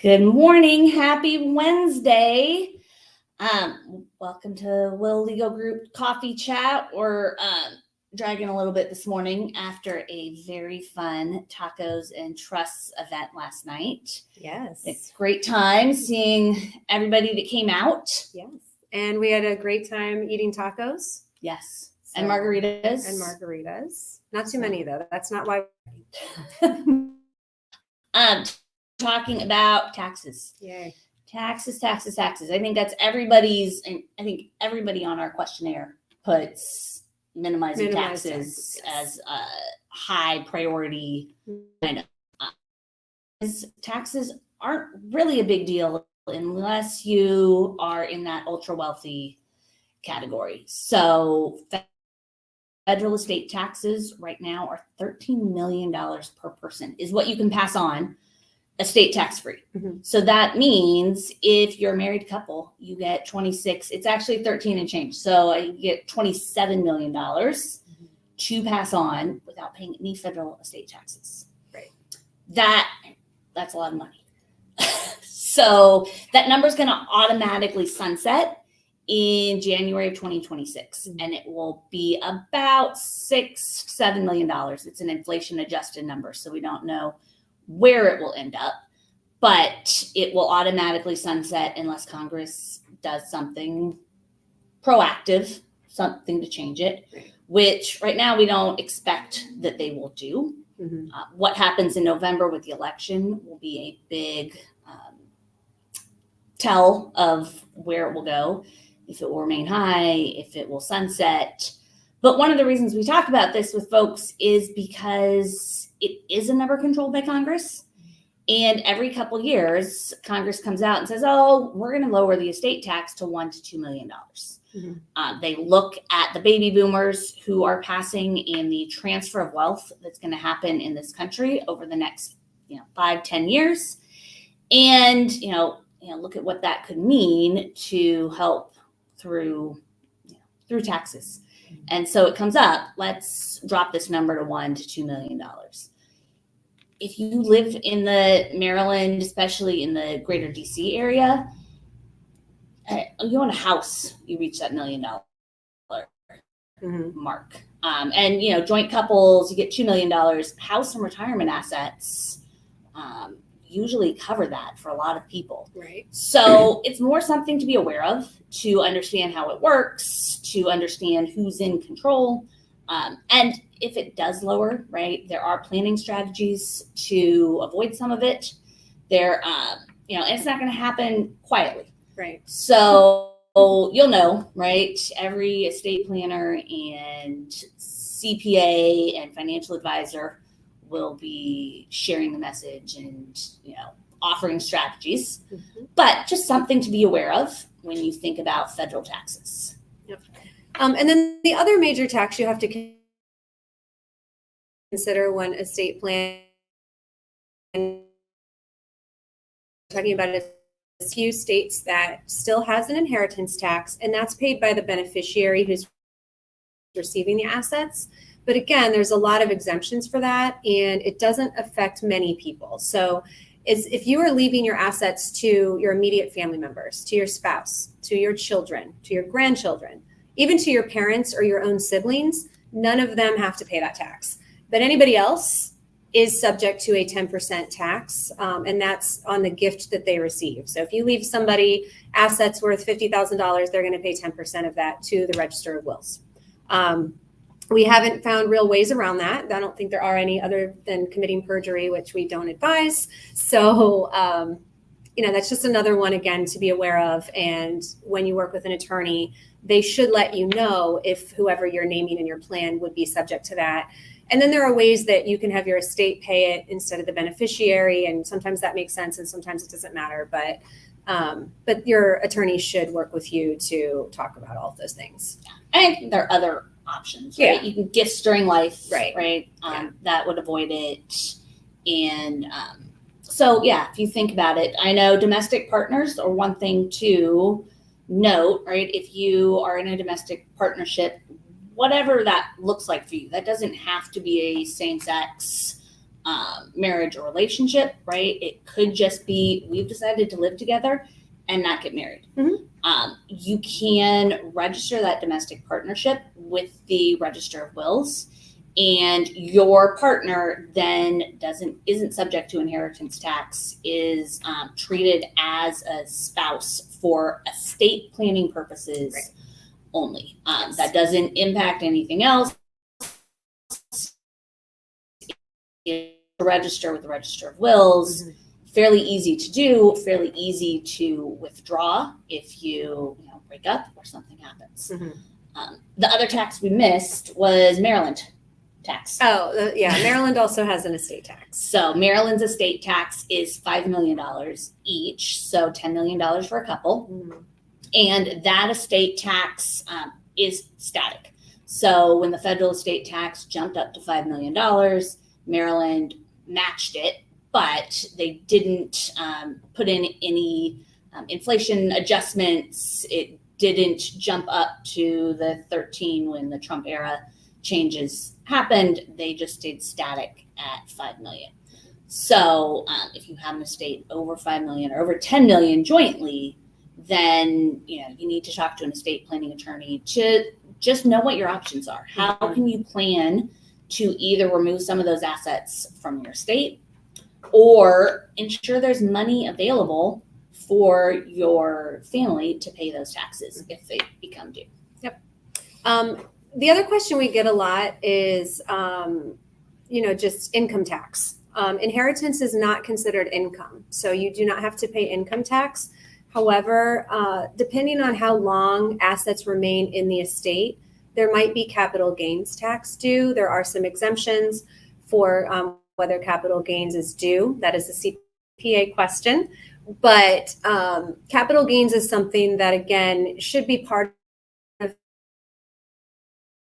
Good morning. Happy Wednesday. Welcome to Will Legal Group Coffee Chat. We're dragging a little bit this morning after a very fun tacos and trusts event last night. Yes. It's a great time seeing everybody that came out. Yes. And we had a great time eating tacos. Yes. And margaritas. And margaritas. Not too many, though. That's not why. Talking about taxes. Yay. Taxes. I think that's everybody's, and I think everybody on our questionnaire puts minimizing taxes as a high priority. Taxes aren't really a big deal unless you are in that ultra wealthy category. So federal estate taxes right now are $13 million per person is what you can pass on estate tax free. Mm-hmm. So that means if you're a married couple, you get 26, it's actually 13 and change. So you get $27 million to pass on without paying any federal estate taxes. Right. That's a lot of money. So that number is going to automatically sunset in January of 2026, and it will be about $6-7 million. It's an inflation adjusted number, so we don't know where it will end up, but it will automatically sunset unless Congress does something proactive, something to change it, which right now we don't expect that they will do. Mm-hmm. What happens in November with the election will be a big tell of where it will go, if it will remain high, if it will sunset. But one of the reasons we talk about this with folks is because it is a number controlled by Congress. And every couple of years, Congress comes out and says, oh, we're going to lower the estate tax to $1 to $2 million. Mm-hmm. They look at the baby boomers who are passing and the transfer of wealth that's going to happen in this country over the next 5-10 years. And, look at what that could mean to help through taxes. And so it comes up, let's drop this number to $1 to $2 million. If you live in the Maryland, especially in the greater DC area, you own a house, you reach that $1 million mark. And, joint couples, you get $2 million. House and retirement assets usually cover that for a lot of people. Right. So it's more something to be aware of, to understand how it works, to understand who's in control. And if it does lower, right, there are planning strategies to avoid some of it. And it's not going to happen quietly. Right. So you'll know, right, every estate planner and CPA and financial advisor will be sharing the message and, offering strategies, but just something to be aware of when you think about federal taxes. Yep. And then the other major tax you have to consider when estate plan, talking about a few states that still has an inheritance tax, and that's paid by the beneficiary who's receiving the assets. But again, there's a lot of exemptions for that, and it doesn't affect many people. So if you are leaving your assets to your immediate family members, to your spouse, to your children, to your grandchildren, even to your parents or your own siblings, none of them have to pay that tax. But anybody else is subject to a 10% tax, and that's on the gift that they receive. So if you leave somebody assets worth $50,000, they're going to pay 10% of that to the Register of Wills. We haven't found real ways around that. I don't think there are any other than committing perjury, which we don't advise. So, that's just another one, again, to be aware of. And when you work with an attorney, they should let you know if whoever you're naming in your plan would be subject to that. And then there are ways that you can have your estate pay it instead of the beneficiary. And sometimes that makes sense and sometimes it doesn't matter. But your attorney should work with you to talk about all of those things. I think there are other options, right? Yeah. You can gifts during life, right? That would avoid it. And if you think about it, I know domestic partners are one thing to note, right? If you are in a domestic partnership, whatever that looks like for you, that doesn't have to be a same-sex marriage or relationship, right? It could just be we've decided to live together and not get married. Mhm. You can register that domestic partnership with the Register of Wills, and your partner then isn't subject to inheritance tax, is treated as a spouse for estate planning purposes Right. only. Yes. That doesn't impact anything else. To register with the Register of Wills, fairly easy to do, fairly easy to withdraw if you break up or something happens. The other tax we missed was Maryland tax. Oh, yeah. Maryland also has an estate tax. So Maryland's estate tax is $5 million each, so $10 million for a couple. And that estate tax is static. So when the federal estate tax jumped up to $5 million, Maryland matched it, but they didn't put in any inflation adjustments. It didn't jump up to the 13 when the Trump era changes happened. They just stayed static at 5 million. So if you have an estate over 5 million or over 10 million jointly, then you need to talk to an estate planning attorney to just know what your options are. How can you plan to either remove some of those assets from your estate or ensure there's money available for your family to pay those taxes if they become due? Yep. The other question we get a lot is, just income tax. Inheritance is not considered income, so you do not have to pay income tax. However, depending on how long assets remain in the estate, there might be capital gains tax due. There are some exemptions for whether capital gains is due. That is a CPA question. But capital gains is something that, again, should be part of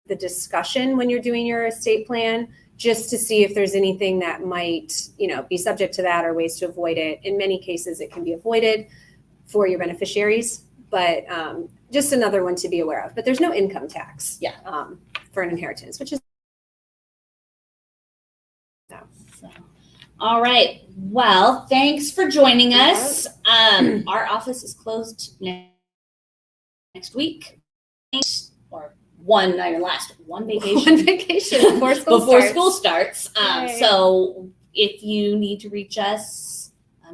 the discussion when you're doing your estate plan, just to see if there's anything that might, be subject to that or ways to avoid it. In many cases, it can be avoided for your beneficiaries, but just another one to be aware of. But there's no income tax for an inheritance, which is so. All right. Well, thanks for joining us. Our office is closed next week, or one vacation before school starts. So if you need to reach us,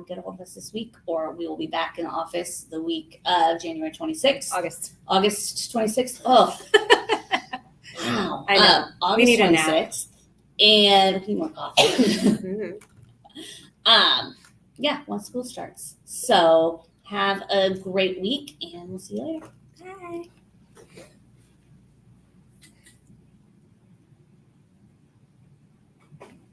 get a hold of us this week, or we will be back in the office the week of January 26th. August 26th. Oh, wow. I know. August We need 26th. a nap. And we need more coffee. Once school starts. So have a great week, and we'll see you later.